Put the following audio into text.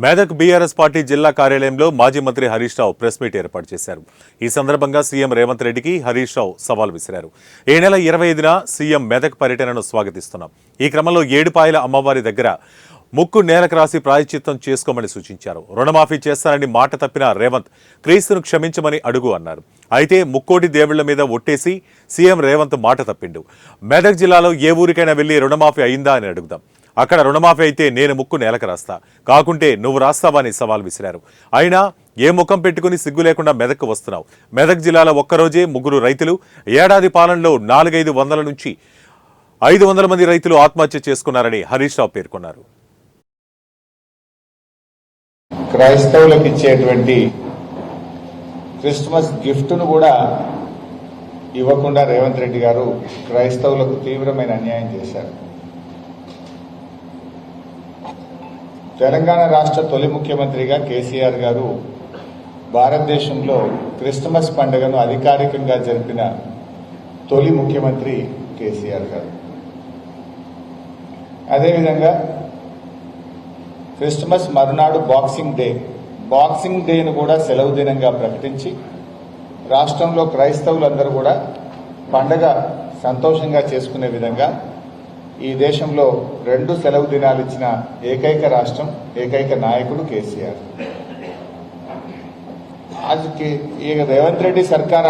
Medak BRS party జిల్లా కార్యాలయంలో మాజీ మంత్రి హరీష్ రావు ప్రెస్ మీట్ ఏర్పాటు చేశారు. ఈ సందర్భంగా సీఎం రేవంత్ రెడ్డికి హరీష్ రావు సవాల్ విసిరారు. ఈ నెల 25న సీఎం మెదక్ పర్యటనను స్వాగతిస్తున్నాం. ఈ క్రమంలో ఏడుపాయల అమ్మవారి దగ్గర ముక్కు నేలకు రాసి ప్రాయశ్చిత్తం చేసుకోమని సూచించారు. రుణమాఫీ చేస్తానని మాట తప్పిన రేవంత్ క్రీస్తును క్షమించమని అడుగు అన్నారు. అయితే ముక్కోటి దేవుళ్ల మీద ఒట్టేసి సీఎం రేవంత్ మాట తప్పిండు. మెదక్ జిల్లాలో ఏ ఊరికైనా వెళ్లి రుణమాఫీ అయిందా అని అడుగుదాం. అక్కడ రుణమాఫీ అయితే నేను ముక్కు నేలకు రాస్తా, కాకుంటే నువ్వు రాస్తావా అని సవాల్ విసిరారు. అయినా ఏ ముఖం పెట్టుకుని సిగ్గు లేకుండా మెదక్కు వస్తున్నావు? మెదక్ జిల్లాలో ఒక్కరోజే 3 రైతులు, ఏడాది పాలనలో 400-500 నుంచి 500 మంది రైతులు ఆత్మహత్య చేసుకున్నారని హరీష్ రావు పేర్కొన్నారు. క్రైస్తవులకు ఇచ్చేటువంటి క్రిస్మస్ గిఫ్ట్ను కూడా ఇవ్వకుండా రేవంత్ రెడ్డి గారు క్రైస్తవులకు తీవ్రమైన అన్యాయం చేశారు. తెలంగాణ రాష్ట్ర తొలి ముఖ్యమంత్రిగా కేసీఆర్ గారు భారతదేశంలో క్రిస్మస్ పండుగను అధికారికంగా జరిపిన తొలి ముఖ్యమంత్రి కేసీఆర్ గారు. అదేవిధంగా క్రిస్మస్ మరునాడు బాక్సింగ్ డేను కూడా సెలవు దినంగా ప్రకటించి రాష్ట్రంలో క్రైస్తవులందరూ కూడా పండగ సంతోషంగా చేసుకునే విధంగా ఈ దేశంలో 2 సెలవు దినాలు ఇచ్చిన ఏకైక రాష్ట్రం, ఏకైక నాయకుడు కేసీఆర్. आज రేవంత్ రెడ్డి సర్కార్